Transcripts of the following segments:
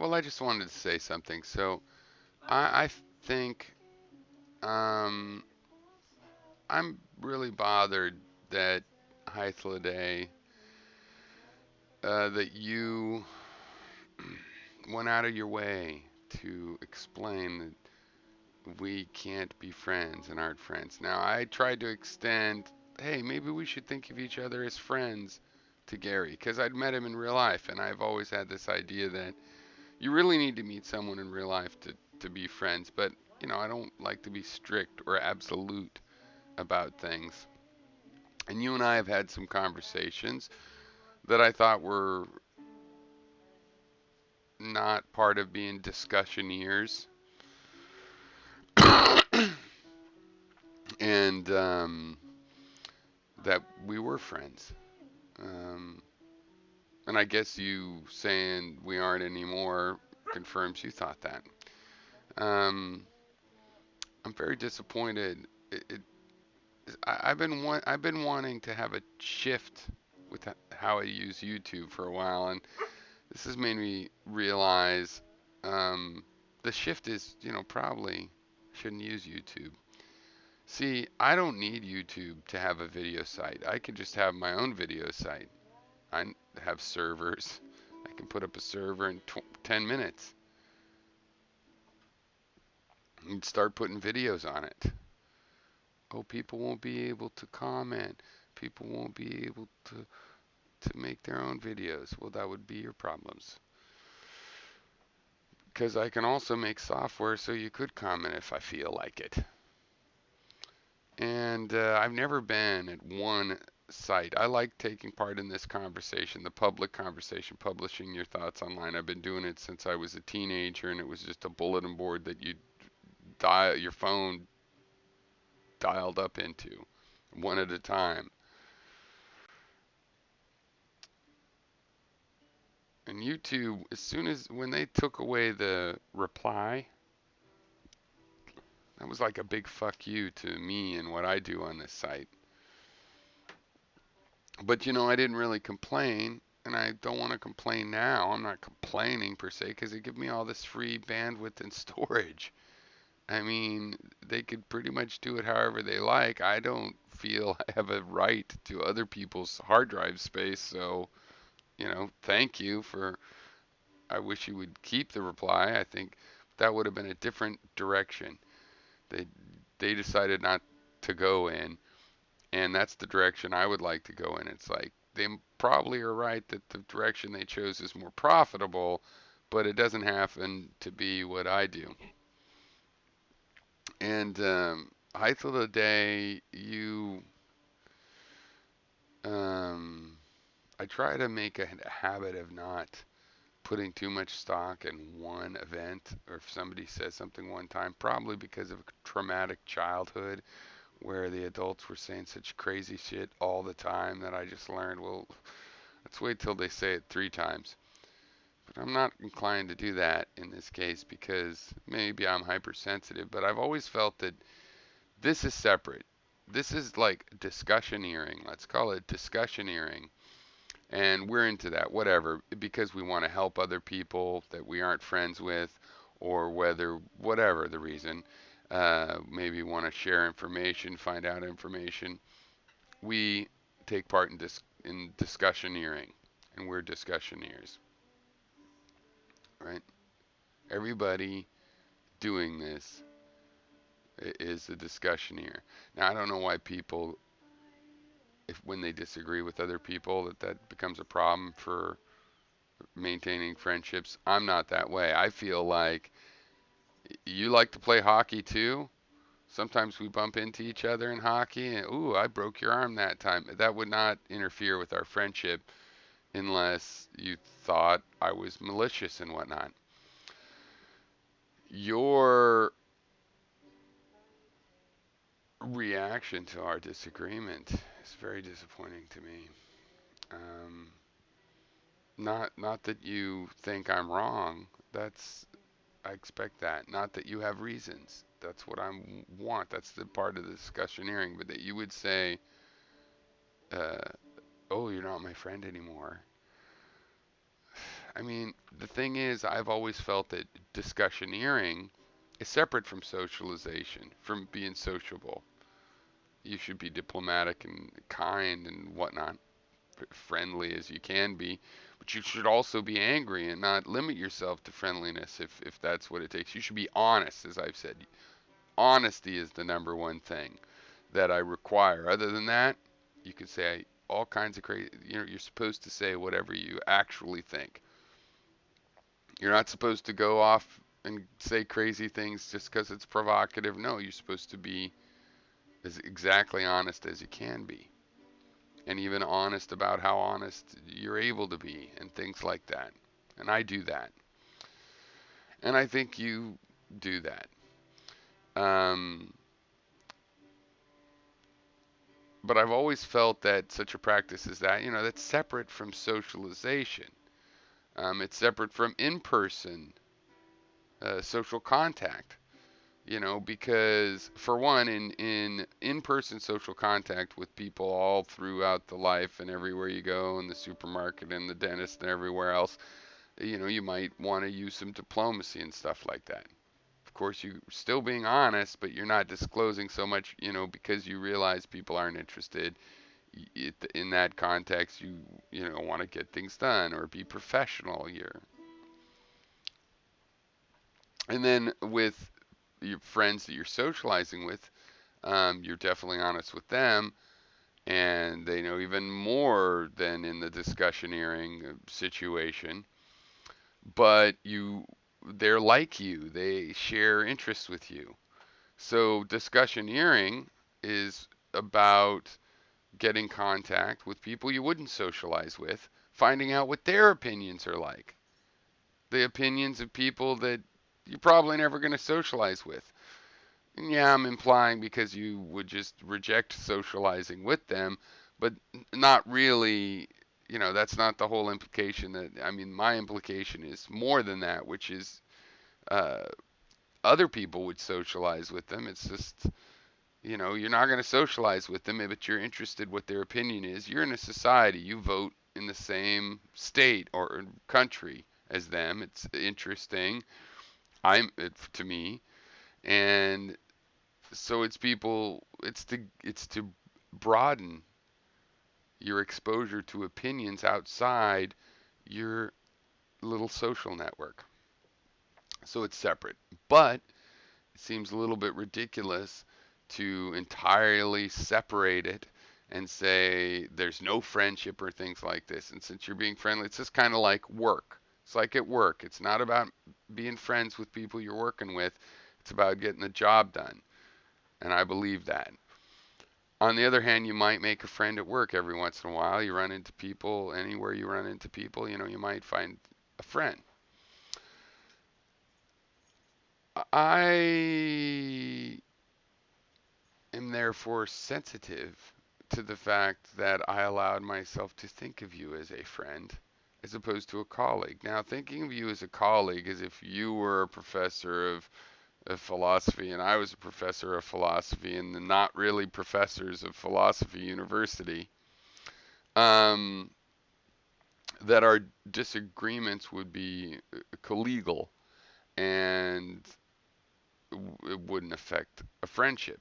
Well, I just wanted to say something. So I think um, I'm really bothered that Hythloday, that you went out of your way to explain that we can't be friends and aren't friends. Now, I tried to extend, hey, maybe we should think of each other as friends to Gary, because I'd met him in real life, and I've always had this idea that you really need to meet someone in real life to be friends. But, I don't like to be strict or absolute about things. And you and I have had some conversations that I thought were not part of being discussioneers. And that we were friends. Um, and I guess you saying we aren't anymore confirms you thought that. Um, I'm very disappointed. I've been wanting to have a shift with how I use YouTube for a while, and this has made me realize um, the shift is, probably shouldn't use YouTube. See, I don't need YouTube to have a video site. I can just have my own video site. I have servers. I can put up a server in 10 minutes and start putting videos on it. Oh, people won't be able to comment. People won't be able to make their own videos. Well, that would be your problems. Because I can also make software so you could comment if I feel like it. And I've never been at one site. I like taking part in this conversation, the public conversation, publishing your thoughts online. I've been doing it since I was a teenager, and it was just a bulletin board that you dial your phone dialed up into one at a time. And YouTube, as soon as when they took away the reply, that was like a big fuck you to me and what I do on this site. But I didn't really complain, and I don't want to complain now. I'm not complaining per se because they give me all this free bandwidth and storage. I mean, they could pretty much do it however they like. I don't feel I have a right to other people's hard drive space, so, thank you for. I wish you would keep the reply. I think that would have been a different direction. They they decided not to go in, and that's the direction I would like to go in. It's like they probably are right that the direction they chose is more profitable, but it doesn't happen to be what I do. And Height of the Day, um, I try to make a habit of not putting too much stock in one event, or if somebody says something one time, probably because of a traumatic childhood where the adults were saying such crazy shit all the time that I just learned, well, let's wait till they say it 3 times. But I'm not inclined to do that in this case because maybe I'm hypersensitive, but I've always felt that this is separate. This is like discussioneering. Let's call it discussioneering. And we're into that, whatever, because we want to help other people that we aren't friends with, or whatever the reason, maybe want to share information, find out information. We take part in discussioneering, and we're discussioneers, right? Everybody doing this is a discussioneer. Now, I don't know why people, if when they disagree with other people, that becomes a problem for maintaining friendships. I'm not that way. I feel like you like to play hockey too. Sometimes we bump into each other in hockey, and ooh, I broke your arm that time. That would not interfere with our friendship unless you thought I was malicious and whatnot. Your reaction to our disagreement is very disappointing to me. Um, not that you think I'm wrong. That's I expect that. Not that you have reasons. That's what I want. That's the part of the discussioneering. But that you would say, uh, "Oh, you're not my friend anymore." I mean, the thing is, I've always felt that discussioneering is separate from socialization, from being sociable. You should be diplomatic and kind and whatnot, friendly as you can be, but you should also be angry and not limit yourself to friendliness if that's what it takes. You should be honest, as I've said. Honesty is the number one thing that I require. Other than that, you can say all kinds of crazy. You're supposed to say whatever you actually think. You're not supposed to go off and say crazy things just because it's provocative. No, you're supposed to be as exactly honest as you can be, and even honest about how honest you're able to be, and things like that. And I do that, and I think you do that. Um, but I've always felt that such a practice as that, that's separate from socialization. It's separate from in-person social contact. Because for one, in-person social contact with people all throughout the life and everywhere you go, in the supermarket and the dentist and everywhere else, you might want to use some diplomacy and stuff like that. Of course, you're still being honest, but you're not disclosing so much, because you realize people aren't interested. In that context, you want to get things done or be professional here. And then with your friends that you're socializing with, you're definitely honest with them, and they know even more than in the discussioneering situation. But they're like you; they share interests with you. So discussioneering is about getting contact with people you wouldn't socialize with, finding out what their opinions are like, the opinions of people that you're probably never going to socialize with. And yeah, I'm implying because you would just reject socializing with them, but not really, that's not the whole implication. I mean, my implication is more than that, which is uh, other people would socialize with them. It's just, you're not going to socialize with them, but you're interested what their opinion is. You're in a society. You vote in the same state or country as them. It's interesting. To me, and so it's to broaden your exposure to opinions outside your little social network. So it's separate. But it seems a little bit ridiculous to entirely separate it and say there's no friendship or things like this. And since you're being friendly, it's just kind of like work. It's like at work. It's not about being friends with people you're working with. It's about getting the job done. And I believe that. On the other hand, you might make a friend at work every once in a while. You run into people, anywhere you run into people, you might find a friend. I am therefore sensitive to the fact that I allowed myself to think of you as a friend as opposed to a colleague. Now, thinking of you as a colleague as if you were a professor of philosophy and I was a professor of philosophy and the not really professors of philosophy university, um, that our disagreements would be collegial and it wouldn't affect a friendship.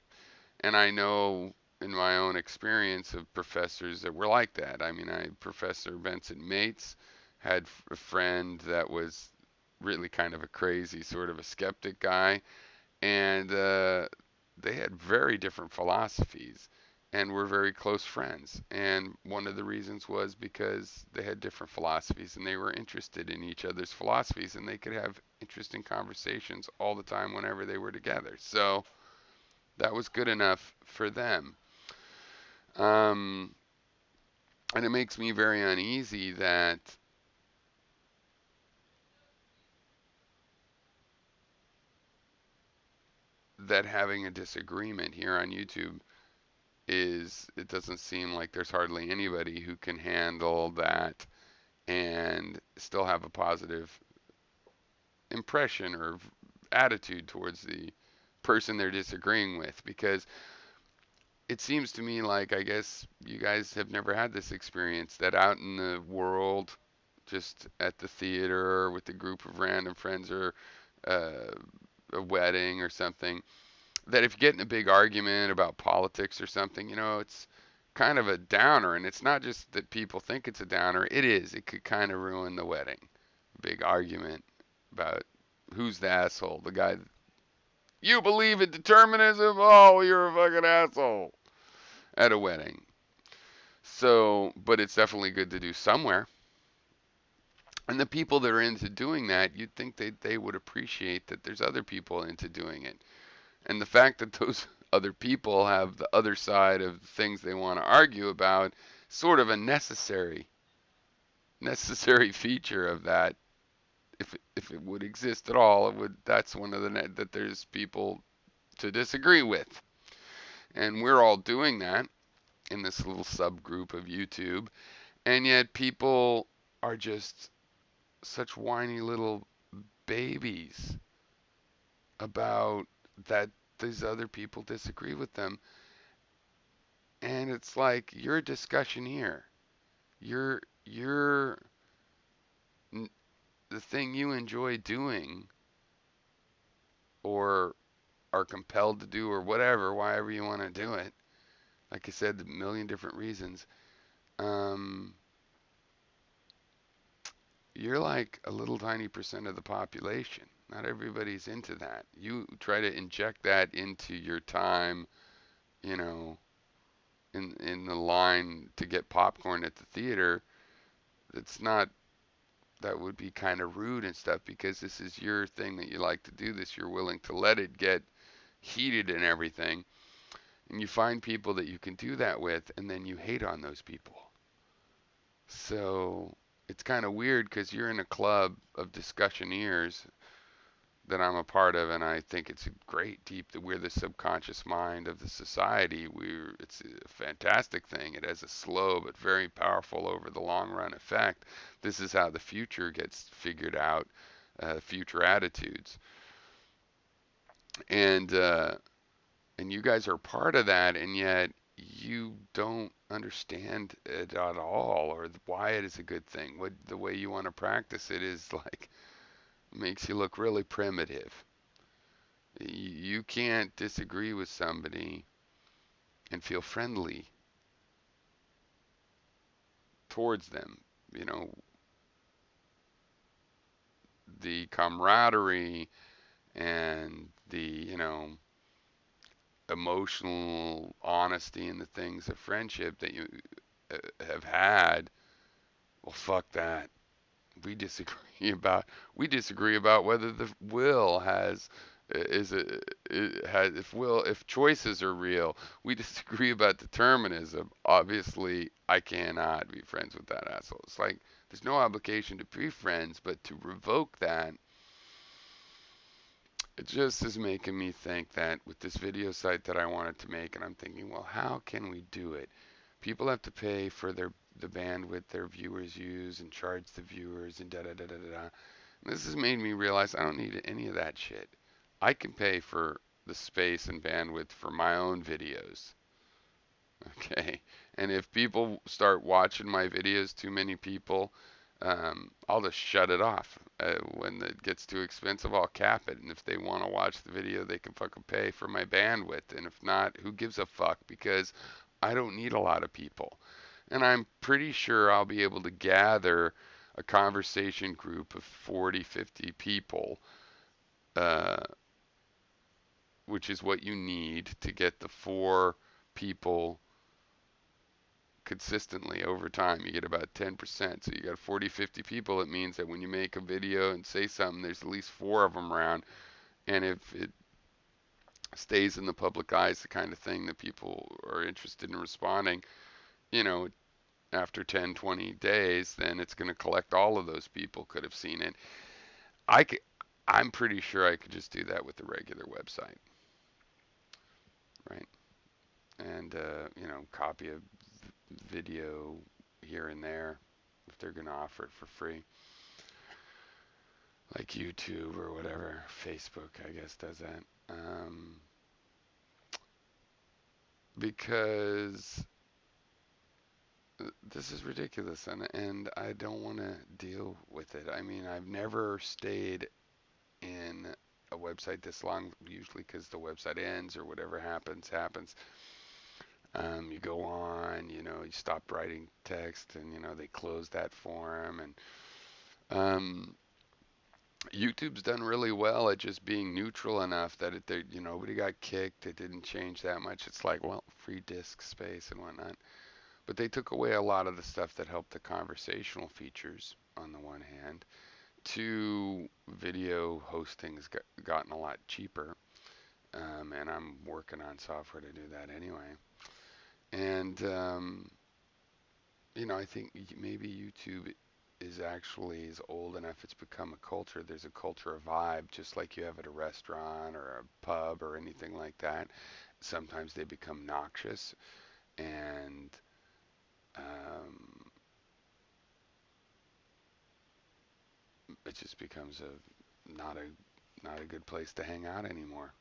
And I know in my own experience of professors that were like that. I mean, Professor Vincent Mates had a friend that was really kind of a crazy sort of a skeptic guy, and they had very different philosophies and were very close friends. And one of the reasons was because they had different philosophies and they were interested in each other's philosophies and they could have interesting conversations all the time whenever they were together. So that was good enough for them. Um, and it makes me very uneasy that having a disagreement here on YouTube it doesn't seem like there's hardly anybody who can handle that and still have a positive impression or attitude towards the person they're disagreeing with, because it seems to me like, I guess you guys have never had this experience, that out in the world just at the theater or with a group of random friends or uh, a wedding or something, that if you get in a big argument about politics or something, it's kind of a downer. And it's not just that people think it's a downer, it is. It could kind of ruin the wedding. Big argument about who's the asshole. The guy, you believe in determinism? Oh, you're a fucking asshole at a wedding. So, but it's definitely good to do somewhere. And the people that are into doing that, you'd think they would appreciate that there's other people into doing it. And the fact that those other people have the other side of things they want to argue about, sort of a necessary feature of that. If it would exist at all, it would. That's one of the that there's people to disagree with, and we're all doing that in this little subgroup of YouTube, and yet people are just such whiny little babies about that these other people disagree with them. And it's like you're a discussioneer. You're the thing you enjoy doing or are compelled to do or whatever, why you want to do it. Like I said, a million different reasons. Um, you're like a little tiny percent of the population. Not everybody's into that. You try to inject that into your time, you know, in the line to get popcorn at the theater. It's not. That would be kind of rude and stuff because this is your thing that you like to do. This you're willing to let it get heated and everything. And you find people that you can do that with, and then you hate on those people. So it's kind of weird because you're in a club of discussioneers that I'm a part of, and I think it's great. Deep that we're the subconscious mind of the society. It's a fantastic thing. It has a slow but very powerful over the long run effect. This is how the future gets figured out. Future attitudes, and and you guys are part of that, and yet you don't understand it at all, or why it is a good thing. What the way you want to practice it is like makes you look really primitive. You can't disagree with somebody and feel friendly towards them. You know, the camaraderie and the, emotional honesty and the things of friendship that you have had. Well, fuck that. We disagree about we disagree about whether the will has is it has if choices are real. We disagree about determinism. Obviously, I cannot be friends with that asshole. It's like there's no obligation to be friends, but to revoke that, it just is making me think that with this video site that I wanted to make, and I'm thinking, well, how can we do it? People have to pay for the bandwidth their viewers use and charge the viewers and da da da da da. This has made me realize I don't need any of that shit. I can pay for the space and bandwidth for my own videos. Okay. And if people start watching my videos, too many people, I'll just shut it off. When it gets too expensive, I'll cap it. And if they want to watch the video, they can fucking pay for my bandwidth. And if not, who gives a fuck? Because I don't need a lot of people. And I'm pretty sure I'll be able to gather a conversation group of 40, 50 people, uh, which is what you need to get the 4 people consistently over time. You get about 10%. So you got 40, 50 people. It means that when you make a video and say something, there's at least 4 of them around. And if it stays in the public eye, it's the kind of thing that people are interested in responding, you know, after 10, 20 days, then it's going to collect all of those people could have seen it. I could, I'm pretty sure I could just do that with the regular website, right? And, copy a video here and there if they're going to offer it for free. Like YouTube or whatever. Facebook, I guess, does that. Because this is ridiculous, and I don't want to deal with it. I mean, I've never stayed in a website this long, usually because the website ends or whatever happens. You go on, you stop writing text, and they close that forum, and um, YouTube's done really well at just being neutral enough that nobody got kicked. It didn't change that much. It's like, well, free disk space and whatnot. But they took away a lot of the stuff that helped the conversational features on the one hand. Two, video hosting's gotten a lot cheaper, and I'm working on software to do that anyway. And I think maybe YouTube is old enough. It's become a culture. There's a culture, a vibe, just like you have at a restaurant or a pub or anything like that. Sometimes they become noxious, and um, it just becomes a not a good place to hang out anymore.